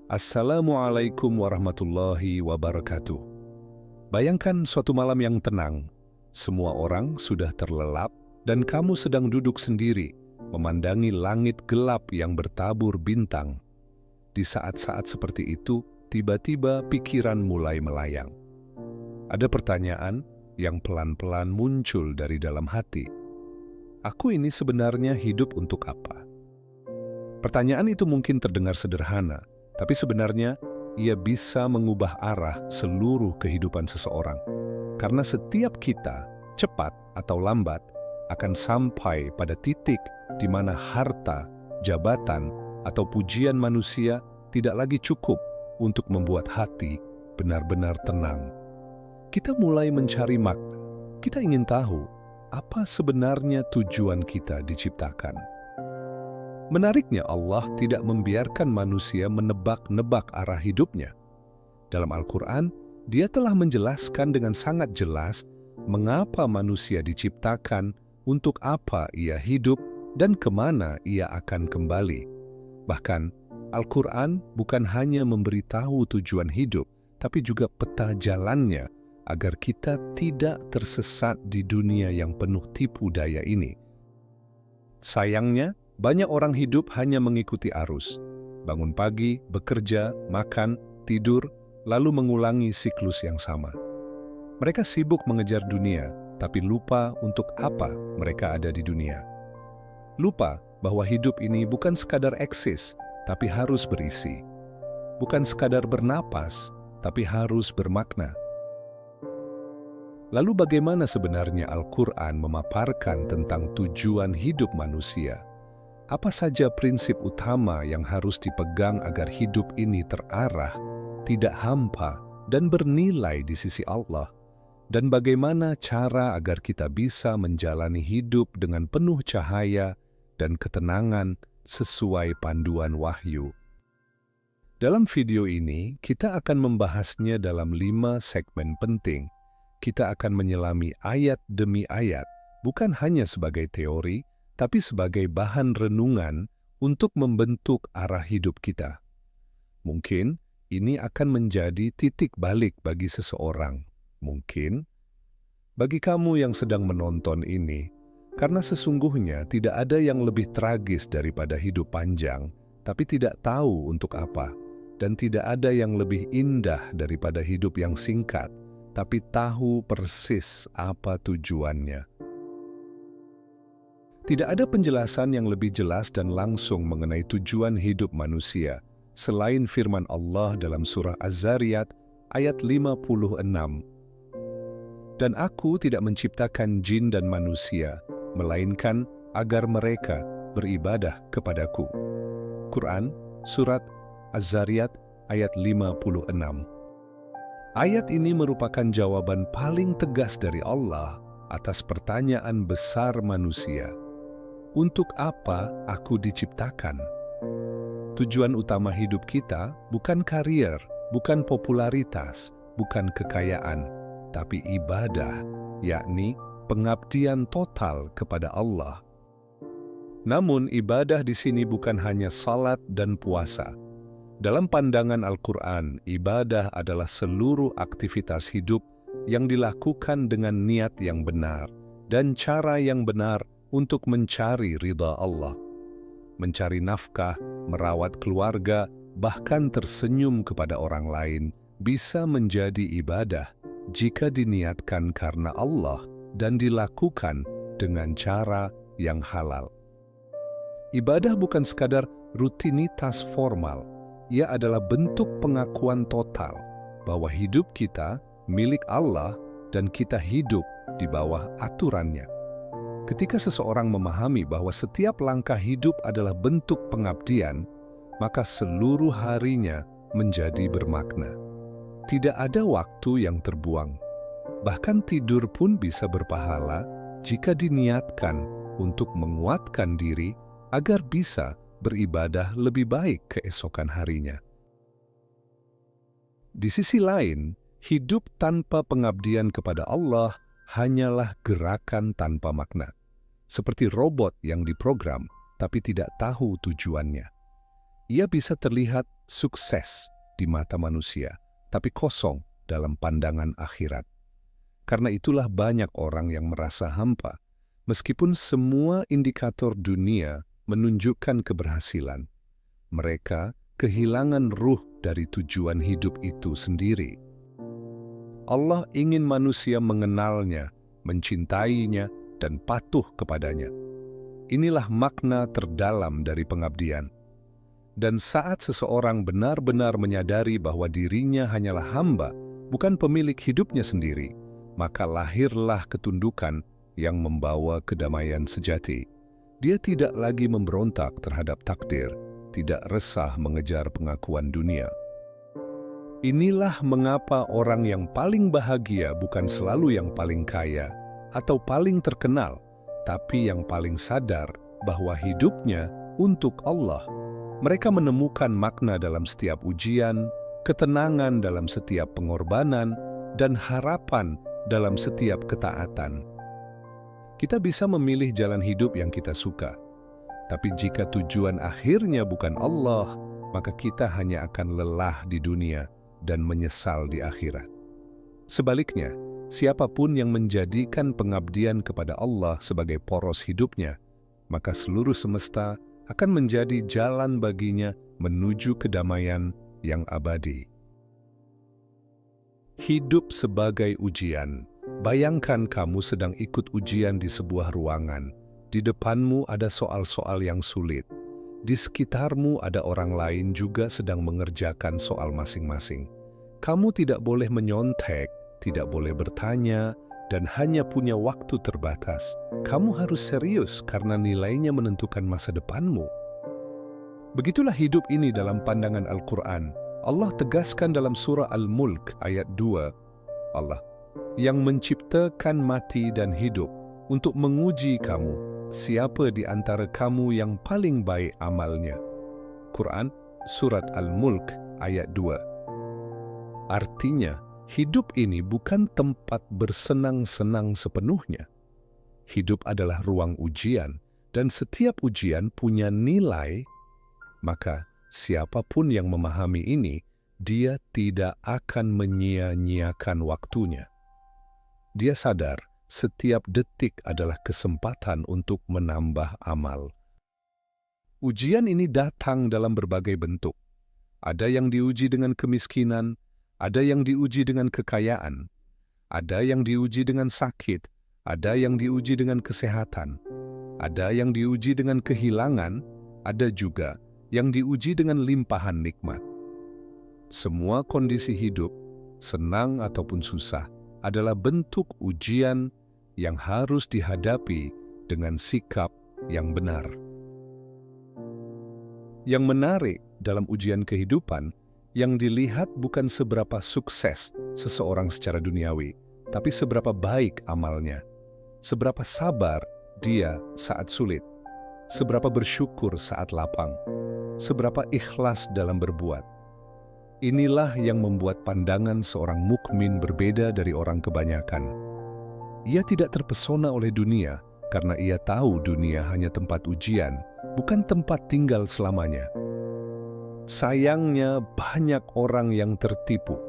Assalamualaikum warahmatullahi wabarakatuh. Bayangkan suatu malam yang tenang. Semua orang sudah terlelap dan kamu sedang duduk sendiri, memandangi langit gelap yang bertabur bintang. Di saat-saat seperti itu, tiba-tiba pikiran mulai melayang. Ada pertanyaan yang pelan-pelan muncul dari dalam hati. Aku ini sebenarnya hidup untuk apa? Pertanyaan itu mungkin terdengar sederhana, tapi sebenarnya ia bisa mengubah arah seluruh kehidupan seseorang. Karena setiap kita, cepat atau lambat, akan sampai pada titik di mana harta, jabatan, atau pujian manusia tidak lagi cukup untuk membuat hati benar-benar tenang. Kita mulai mencari makna. Kita ingin tahu apa sebenarnya tujuan kita diciptakan. Menariknya, Allah tidak membiarkan manusia menebak-nebak arah hidupnya. Dalam Al-Quran, Dia telah menjelaskan dengan sangat jelas mengapa manusia diciptakan, untuk apa ia hidup, dan kemana ia akan kembali. Bahkan, Al-Quran bukan hanya memberitahu tujuan hidup, tapi juga peta jalannya agar kita tidak tersesat di dunia yang penuh tipu daya ini. Sayangnya, banyak orang hidup hanya mengikuti arus. Bangun pagi, bekerja, makan, tidur, lalu mengulangi siklus yang sama. Mereka sibuk mengejar dunia, tapi lupa untuk apa mereka ada di dunia. Lupa bahwa hidup ini bukan sekadar eksis, tapi harus berisi. Bukan sekadar bernapas, tapi harus bermakna. Lalu bagaimana sebenarnya Al-Quran memaparkan tentang tujuan hidup manusia? Apa saja prinsip utama yang harus dipegang agar hidup ini terarah, tidak hampa, dan bernilai di sisi Allah? Dan bagaimana cara agar kita bisa menjalani hidup dengan penuh cahaya dan ketenangan sesuai panduan wahyu? Dalam video ini, kita akan membahasnya dalam 5 segmen penting. Kita akan menyelami ayat demi ayat, bukan hanya sebagai teori, tapi sebagai bahan renungan untuk membentuk arah hidup kita. Mungkin ini akan menjadi titik balik bagi seseorang. Mungkin bagi kamu yang sedang menonton ini, karena sesungguhnya tidak ada yang lebih tragis daripada hidup panjang, tapi tidak tahu untuk apa, dan tidak ada yang lebih indah daripada hidup yang singkat, tapi tahu persis apa tujuannya. Tidak ada penjelasan yang lebih jelas dan langsung mengenai tujuan hidup manusia selain firman Allah dalam surah Az-Zariyat ayat 56. Dan aku tidak menciptakan jin dan manusia, melainkan agar mereka beribadah kepadaku. Quran, surat Az-Zariyat ayat 56. Ayat ini merupakan jawaban paling tegas dari Allah atas pertanyaan besar manusia. Untuk apa aku diciptakan? Tujuan utama hidup kita bukan karier, bukan popularitas, bukan kekayaan, tapi ibadah, yakni pengabdian total kepada Allah. Namun ibadah di sini bukan hanya salat dan puasa. Dalam pandangan Al-Quran, ibadah adalah seluruh aktivitas hidup yang dilakukan dengan niat yang benar dan cara yang benar untuk mencari ridha Allah. Mencari nafkah, merawat keluarga, bahkan tersenyum kepada orang lain bisa menjadi ibadah jika diniatkan karena Allah dan dilakukan dengan cara yang halal. Ibadah bukan sekadar rutinitas formal, ia adalah bentuk pengakuan total bahwa hidup kita milik Allah dan kita hidup di bawah aturannya. Ketika seseorang memahami bahwa setiap langkah hidup adalah bentuk pengabdian, maka seluruh harinya menjadi bermakna. Tidak ada waktu yang terbuang. Bahkan tidur pun bisa berpahala jika diniatkan untuk menguatkan diri agar bisa beribadah lebih baik keesokan harinya. Di sisi lain, hidup tanpa pengabdian kepada Allah hanyalah gerakan tanpa makna, seperti robot yang diprogram tapi tidak tahu tujuannya. Ia bisa terlihat sukses di mata manusia, tapi kosong dalam pandangan akhirat. Karena itulah banyak orang yang merasa hampa, meskipun semua indikator dunia menunjukkan keberhasilan. Mereka kehilangan ruh dari tujuan hidup itu sendiri. Allah ingin manusia mengenalnya, mencintainya, dan patuh kepadanya. Inilah makna terdalam dari pengabdian. Dan saat seseorang benar-benar menyadari bahwa dirinya hanyalah hamba, bukan pemilik hidupnya sendiri, maka lahirlah ketundukan yang membawa kedamaian sejati. Dia tidak lagi memberontak terhadap takdir, tidak resah mengejar pengakuan dunia. Inilah mengapa orang yang paling bahagia bukan selalu yang paling kaya atau paling terkenal, tapi yang paling sadar bahwa hidupnya untuk Allah. Mereka menemukan makna dalam setiap ujian, ketenangan dalam setiap pengorbanan, dan harapan dalam setiap ketaatan. Kita bisa memilih jalan hidup yang kita suka, tapi jika tujuan akhirnya bukan Allah, maka kita hanya akan lelah di dunia dan menyesal di akhirat. Sebaliknya, siapapun yang menjadikan pengabdian kepada Allah sebagai poros hidupnya, maka seluruh semesta akan menjadi jalan baginya menuju kedamaian yang abadi. Hidup sebagai ujian. Bayangkan kamu sedang ikut ujian di sebuah ruangan. Di depanmu ada soal-soal yang sulit. Di sekitarmu ada orang lain juga sedang mengerjakan soal masing-masing. Kamu tidak boleh menyontek, tidak boleh bertanya, dan hanya punya waktu terbatas. Kamu harus serius karena nilainya menentukan masa depanmu. Begitulah hidup ini dalam pandangan Al-Quran. Allah tegaskan dalam surah Al-Mulk ayat 2, Allah yang menciptakan mati dan hidup untuk menguji kamu, siapa di antara kamu yang paling baik amalnya. Quran surat Al-Mulk ayat 2. Artinya, hidup ini bukan tempat bersenang-senang sepenuhnya. Hidup adalah ruang ujian, dan setiap ujian punya nilai. Maka, siapapun yang memahami ini, dia tidak akan menyia-nyiakan waktunya. Dia sadar setiap detik adalah kesempatan untuk menambah amal. Ujian ini datang dalam berbagai bentuk. Ada yang diuji dengan kemiskinan, ada yang diuji dengan kekayaan, ada yang diuji dengan sakit, ada yang diuji dengan kesehatan, ada yang diuji dengan kehilangan, ada juga yang diuji dengan limpahan nikmat. Semua kondisi hidup, senang ataupun susah, adalah bentuk ujian yang harus dihadapi dengan sikap yang benar. Yang menarik dalam ujian kehidupan, yang dilihat bukan seberapa sukses seseorang secara duniawi, tapi seberapa baik amalnya, seberapa sabar dia saat sulit, seberapa bersyukur saat lapang, seberapa ikhlas dalam berbuat. Inilah yang membuat pandangan seorang mukmin berbeda dari orang kebanyakan. Ia tidak terpesona oleh dunia karena ia tahu dunia hanya tempat ujian, bukan tempat tinggal selamanya. Sayangnya banyak orang yang tertipu.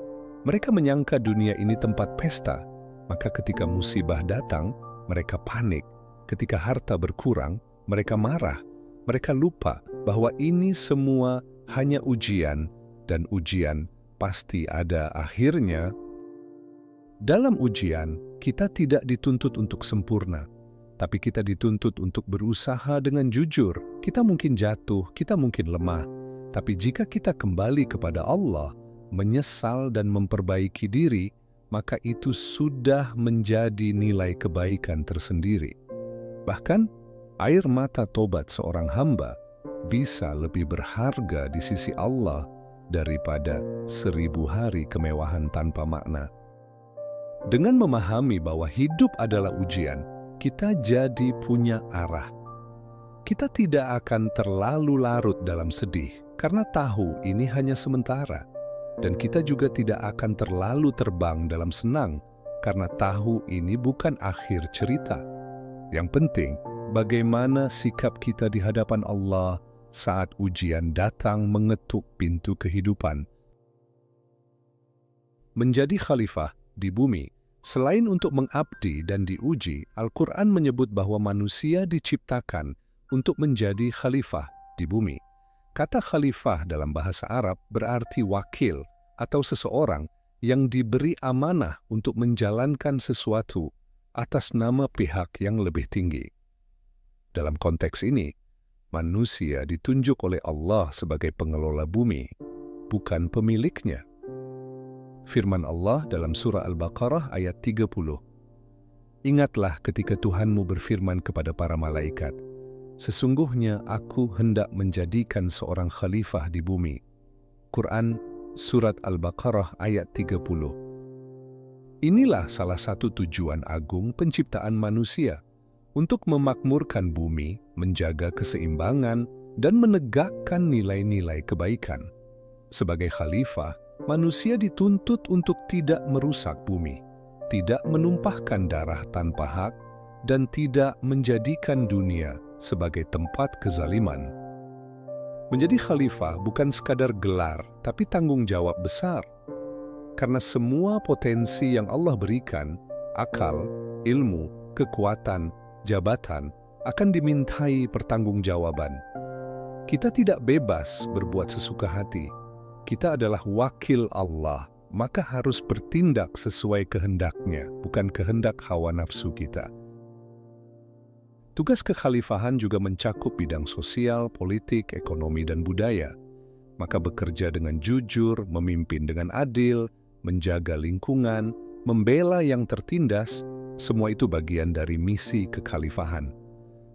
Mereka menyangka dunia ini tempat pesta, maka ketika musibah datang, mereka panik. Ketika harta berkurang, mereka marah. Mereka lupa bahwa ini semua hanya ujian, dan ujian pasti ada akhirnya. Dalam ujian, kita tidak dituntut untuk sempurna, tapi kita dituntut untuk berusaha dengan jujur. Kita mungkin jatuh, kita mungkin lemah, tapi jika kita kembali kepada Allah, menyesal dan memperbaiki diri, maka itu sudah menjadi nilai kebaikan tersendiri. Bahkan, air mata tobat seorang hamba bisa lebih berharga di sisi Allah daripada 1000 hari kemewahan tanpa makna. Dengan memahami bahwa hidup adalah ujian, kita jadi punya arah. Kita tidak akan terlalu larut dalam sedih, karena tahu ini hanya sementara. Dan kita juga tidak akan terlalu terbang dalam senang, karena tahu ini bukan akhir cerita. Yang penting, bagaimana sikap kita di hadapan Allah saat ujian datang mengetuk pintu kehidupan. Menjadi khalifah di bumi, selain untuk mengabdi dan diuji, Al-Quran menyebut bahwa manusia diciptakan untuk menjadi khalifah di bumi. Kata khalifah dalam bahasa Arab berarti wakil atau seseorang yang diberi amanah untuk menjalankan sesuatu atas nama pihak yang lebih tinggi. Dalam konteks ini, manusia ditunjuk oleh Allah sebagai pengelola bumi, bukan pemiliknya. Firman Allah dalam surah Al-Baqarah ayat 30. Ingatlah ketika Tuhanmu berfirman kepada para malaikat, sesungguhnya aku hendak menjadikan seorang khalifah di bumi. Quran surat Al-Baqarah ayat 30. Inilah salah satu tujuan agung penciptaan manusia, untuk memakmurkan bumi, menjaga keseimbangan, dan menegakkan nilai-nilai kebaikan. Sebagai khalifah, manusia dituntut untuk tidak merusak bumi, tidak menumpahkan darah tanpa hak, dan tidak menjadikan dunia sebagai tempat kezaliman. Menjadi khalifah bukan sekadar gelar, tapi tanggung jawab besar. Karena semua potensi yang Allah berikan, akal, ilmu, kekuatan, jabatan, akan dimintai pertanggungjawaban. Kita tidak bebas berbuat sesuka hati. Kita adalah wakil Allah, maka harus bertindak sesuai kehendaknya, bukan kehendak hawa nafsu kita. Tugas kekhalifahan juga mencakup bidang sosial, politik, ekonomi, dan budaya. Maka bekerja dengan jujur, memimpin dengan adil, menjaga lingkungan, membela yang tertindas, semua itu bagian dari misi kekhalifahan.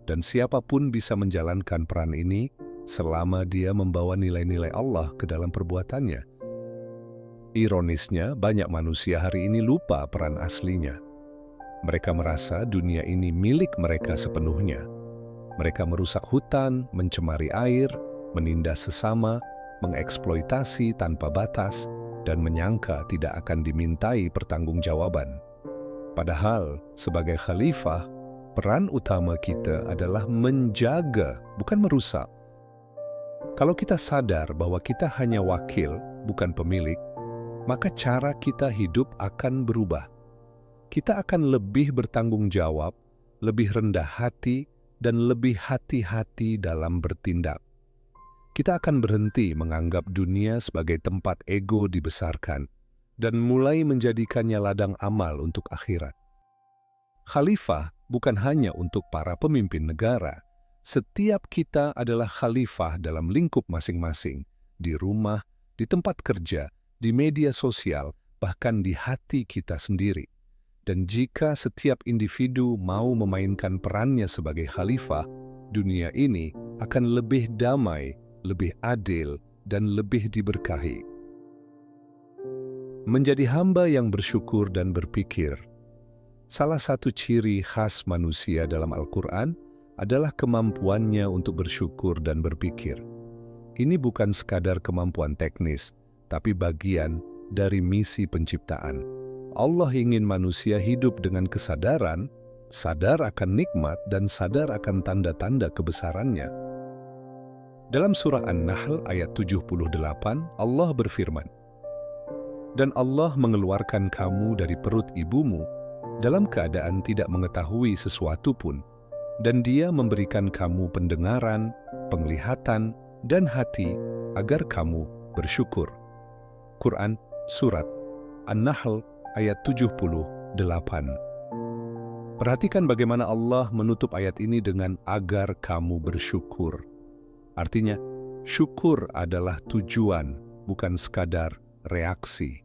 Dan siapapun bisa menjalankan peran ini, selama dia membawa nilai-nilai Allah ke dalam perbuatannya. Ironisnya, banyak manusia hari ini lupa peran aslinya. Mereka merasa dunia ini milik mereka sepenuhnya. Mereka merusak hutan, mencemari air, menindas sesama, mengeksploitasi tanpa batas, dan menyangka tidak akan dimintai pertanggungjawaban. Padahal, sebagai khalifah, peran utama kita adalah menjaga, bukan merusak. Kalau kita sadar bahwa kita hanya wakil, bukan pemilik, maka cara kita hidup akan berubah. Kita akan lebih bertanggung jawab, lebih rendah hati, dan lebih hati-hati dalam bertindak. Kita akan berhenti menganggap dunia sebagai tempat ego dibesarkan, dan mulai menjadikannya ladang amal untuk akhirat. Khalifah bukan hanya untuk para pemimpin negara. Setiap kita adalah khalifah dalam lingkup masing-masing, di rumah, di tempat kerja, di media sosial, bahkan di hati kita sendiri. Dan jika setiap individu mau memainkan perannya sebagai khalifah, dunia ini akan lebih damai, lebih adil, dan lebih diberkahi. Menjadi hamba yang bersyukur dan berpikir. Salah satu ciri khas manusia dalam Al-Quran adalah kemampuannya untuk bersyukur dan berpikir. Ini bukan sekadar kemampuan teknis, tapi bagian dari misi penciptaan. Allah ingin manusia hidup dengan kesadaran, sadar akan nikmat dan sadar akan tanda-tanda kebesarannya. Dalam surah An-Nahl ayat 78, Allah berfirman, "Dan Allah mengeluarkan kamu dari perut ibumu dalam keadaan tidak mengetahui sesuatu pun, dan Dia memberikan kamu pendengaran, penglihatan, dan hati agar kamu bersyukur." Quran Surat An-Nahl ayat 78. Perhatikan bagaimana Allah menutup ayat ini dengan agar kamu bersyukur. Artinya, syukur adalah tujuan, bukan sekadar reaksi.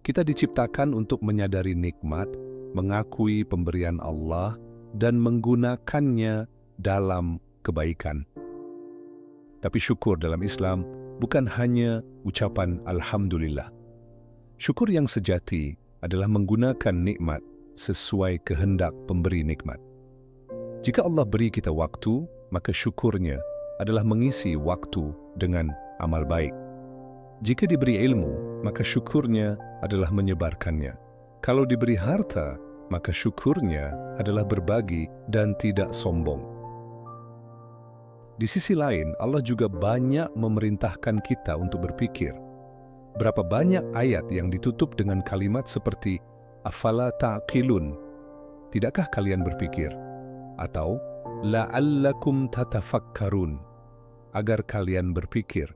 Kita diciptakan untuk menyadari nikmat, mengakui pemberian Allah, dan menggunakannya dalam kebaikan. Tapi syukur dalam Islam bukan hanya ucapan Alhamdulillah. Syukur yang sejati adalah menggunakan nikmat sesuai kehendak pemberi nikmat. Jika Allah beri kita waktu, maka syukurnya adalah mengisi waktu dengan amal baik. Jika diberi ilmu, maka syukurnya adalah menyebarkannya. Kalau diberi harta, maka syukurnya adalah berbagi dan tidak sombong. Di sisi lain, Allah juga banyak memerintahkan kita untuk berpikir. Berapa banyak ayat yang ditutup dengan kalimat seperti afala ta'qilun, tidakkah kalian berpikir? Atau la'allakum tatafakkarun, agar kalian berpikir.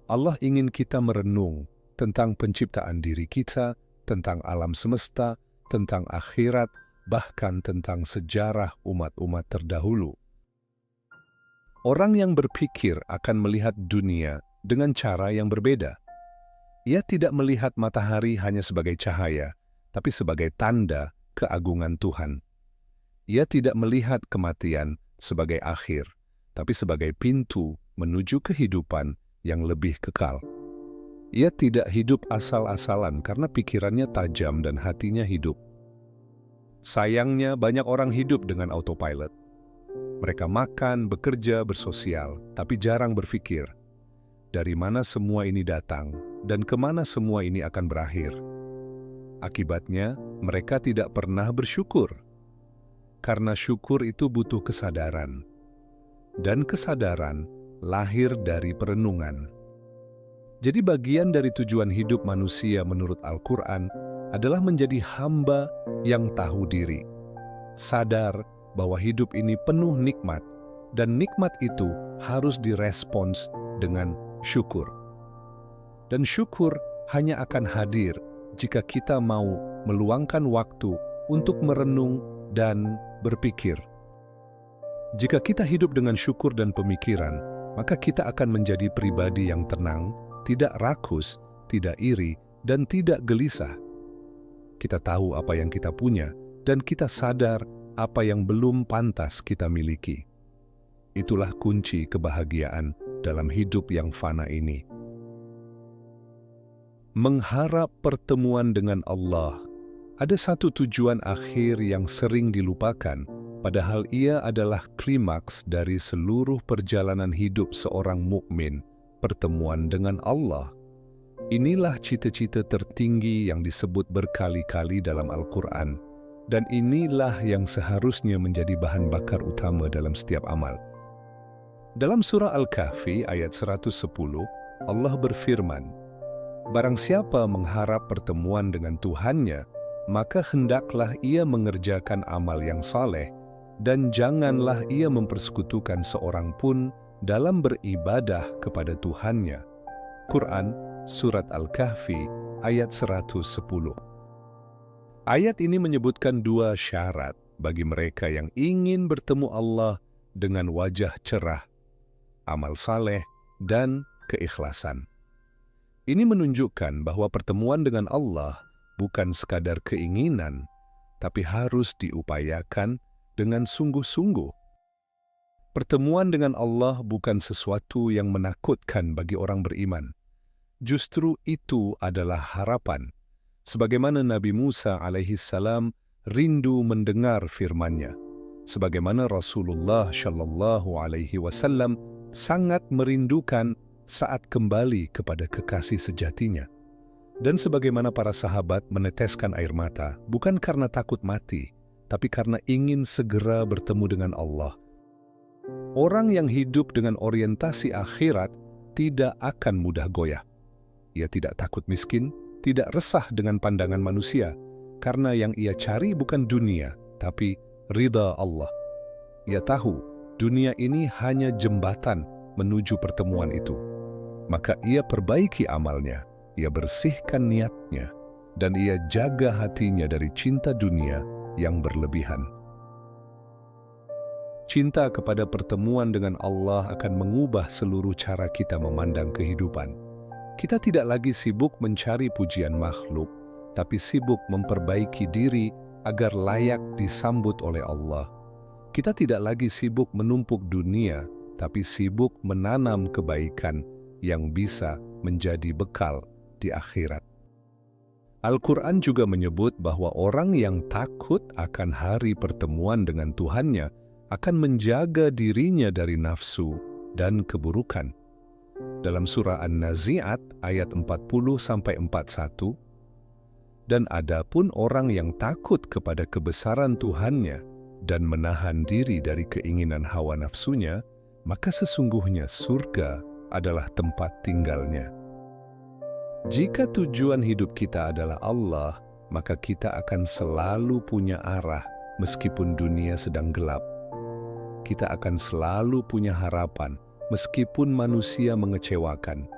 Allah ingin kita merenung tentang penciptaan diri kita, tentang alam semesta, tentang akhirat, bahkan tentang sejarah umat-umat terdahulu. Orang yang berpikir akan melihat dunia dengan cara yang berbeda. Ia tidak melihat matahari hanya sebagai cahaya, tapi sebagai tanda keagungan Tuhan. Ia tidak melihat kematian sebagai akhir, tapi sebagai pintu menuju kehidupan yang lebih kekal. Ia tidak hidup asal-asalan karena pikirannya tajam dan hatinya hidup. Sayangnya banyak orang hidup dengan autopilot. Mereka makan, bekerja, bersosial, tapi jarang berpikir, dari mana semua ini datang dan kemana semua ini akan berakhir. Akibatnya, mereka tidak pernah bersyukur. Karena syukur itu butuh kesadaran. Dan kesadaran lahir dari perenungan. Jadi bagian dari tujuan hidup manusia menurut Al-Quran adalah menjadi hamba yang tahu diri. Sadar bahwa hidup ini penuh nikmat, dan nikmat itu harus direspons dengan syukur. Dan syukur hanya akan hadir jika kita mau meluangkan waktu untuk merenung dan berpikir. Jika kita hidup dengan syukur dan pemikiran, maka kita akan menjadi pribadi yang tenang, tidak rakus, tidak iri, dan tidak gelisah. Kita tahu apa yang kita punya, dan kita sadar apa yang belum pantas kita miliki. Itulah kunci kebahagiaan dalam hidup yang fana ini. Mengharap pertemuan dengan Allah, ada satu tujuan akhir yang sering dilupakan, padahal ia adalah klimaks dari seluruh perjalanan hidup seorang mukmin, pertemuan dengan Allah. Inilah cita-cita tertinggi yang disebut berkali-kali dalam Al-Quran, dan inilah yang seharusnya menjadi bahan bakar utama dalam setiap amal. Dalam surah Al-Kahfi ayat 110, Allah berfirman, "Barang siapa mengharap pertemuan dengan Tuhannya, maka hendaklah ia mengerjakan amal yang saleh, dan janganlah ia mempersekutukan seorang pun dalam beribadah kepada Tuhannya." Quran, Surat Al-Kahfi, ayat 110. Ayat ini menyebutkan dua syarat bagi mereka yang ingin bertemu Allah dengan wajah cerah, amal saleh, dan keikhlasan. Ini menunjukkan bahwa pertemuan dengan Allah bukan sekadar keinginan, tapi harus diupayakan dengan sungguh-sungguh. Pertemuan dengan Allah bukan sesuatu yang menakutkan bagi orang beriman. Justru itu adalah harapan. Sebagaimana Nabi Musa alaihissalam rindu mendengar firman-Nya, sebagaimana Rasulullah shallallahu alaihi wasallam sangat merindukan saat kembali kepada kekasih sejatinya, dan sebagaimana para sahabat meneteskan air mata bukan karena takut mati, tapi karena ingin segera bertemu dengan Allah. Orang yang hidup dengan orientasi akhirat tidak akan mudah goyah. Ia tidak takut miskin, tidak resah dengan pandangan manusia, karena yang ia cari bukan dunia, tapi ridha Allah. Ia tahu dunia ini hanya jembatan menuju pertemuan itu. Maka ia perbaiki amalnya, ia bersihkan niatnya, dan ia jaga hatinya dari cinta dunia yang berlebihan. Cinta kepada pertemuan dengan Allah akan mengubah seluruh cara kita memandang kehidupan. Kita tidak lagi sibuk mencari pujian makhluk, tapi sibuk memperbaiki diri agar layak disambut oleh Allah. Kita tidak lagi sibuk menumpuk dunia, tapi sibuk menanam kebaikan yang bisa menjadi bekal di akhirat. Al-Quran juga menyebut bahwa orang yang takut akan hari pertemuan dengan Tuhannya akan menjaga dirinya dari nafsu dan keburukan. Dalam surah An-Nazi'at ayat 40-41, "Dan adapun orang yang takut kepada kebesaran Tuhannya dan menahan diri dari keinginan hawa nafsunya, maka sesungguhnya surga adalah tempat tinggalnya. Jika tujuan hidup kita adalah Allah, maka kita akan selalu punya arah meskipun dunia sedang gelap. Kita akan selalu punya harapan meskipun manusia mengecewakan,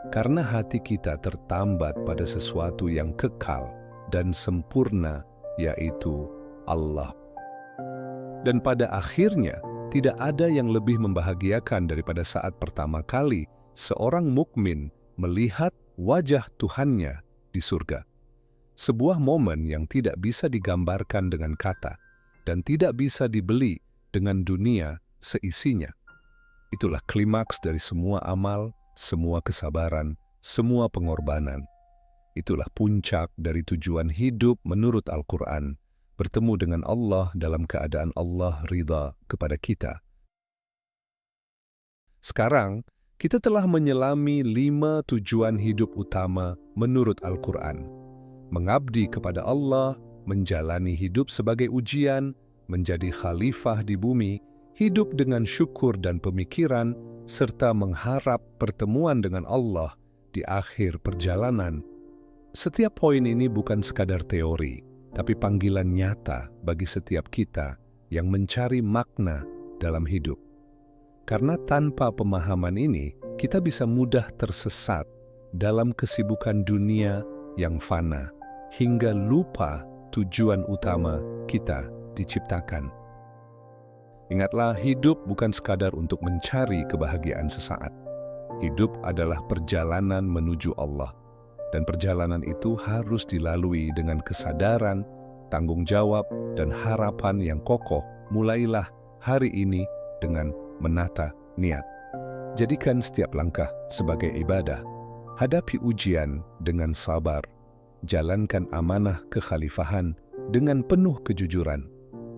karena hati kita tertambat pada sesuatu yang kekal dan sempurna, yaitu Allah. Dan pada akhirnya, tidak ada yang lebih membahagiakan daripada saat pertama kali seorang mukmin melihat wajah Tuhannya di surga. Sebuah momen yang tidak bisa digambarkan dengan kata dan tidak bisa dibeli dengan dunia seisinya. Itulah klimaks dari semua amal, semua kesabaran, semua pengorbanan. Itulah puncak dari tujuan hidup menurut Al-Quran, bertemu dengan Allah dalam keadaan Allah ridha kepada kita. Sekarang, kita telah menyelami 5 tujuan hidup utama menurut Al-Quran. Mengabdi kepada Allah, menjalani hidup sebagai ujian, menjadi khalifah di bumi, hidup dengan syukur dan pemikiran, serta mengharap pertemuan dengan Allah di akhir perjalanan. Setiap poin ini bukan sekadar teori, tapi panggilan nyata bagi setiap kita yang mencari makna dalam hidup. Karena tanpa pemahaman ini, kita bisa mudah tersesat dalam kesibukan dunia yang fana, hingga lupa tujuan utama kita diciptakan. Ingatlah, hidup bukan sekadar untuk mencari kebahagiaan sesaat. Hidup adalah perjalanan menuju Allah. Dan perjalanan itu harus dilalui dengan kesadaran, tanggung jawab, dan harapan yang kokoh. Mulailah hari ini dengan menata niat. Jadikan setiap langkah sebagai ibadah. Hadapi ujian dengan sabar. Jalankan amanah kekhalifahan dengan penuh kejujuran.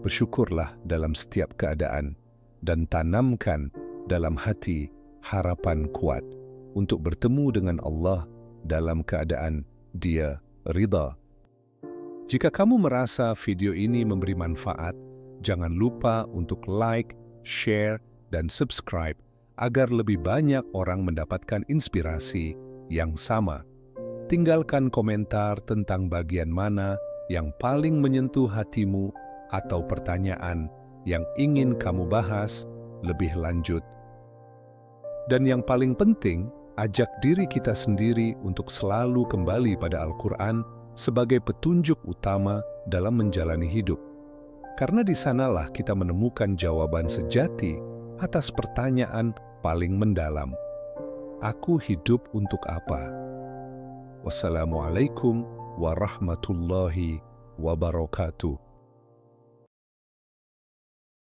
Bersyukurlah dalam setiap keadaan dan tanamkan dalam hati harapan kuat untuk bertemu dengan Allah dalam keadaan Dia ridha. Jika kamu merasa video ini memberi manfaat, jangan lupa untuk like, share, dan subscribe agar lebih banyak orang mendapatkan inspirasi yang sama. Tinggalkan komentar tentang bagian mana yang paling menyentuh hatimu atau pertanyaan yang ingin kamu bahas lebih lanjut. Dan yang paling penting, ajak diri kita sendiri untuk selalu kembali pada Al-Quran sebagai petunjuk utama dalam menjalani hidup. Karena di sanalah kita menemukan jawaban sejati atas pertanyaan paling mendalam. Aku hidup untuk apa? Wassalamualaikum warahmatullahi wabarakatuh.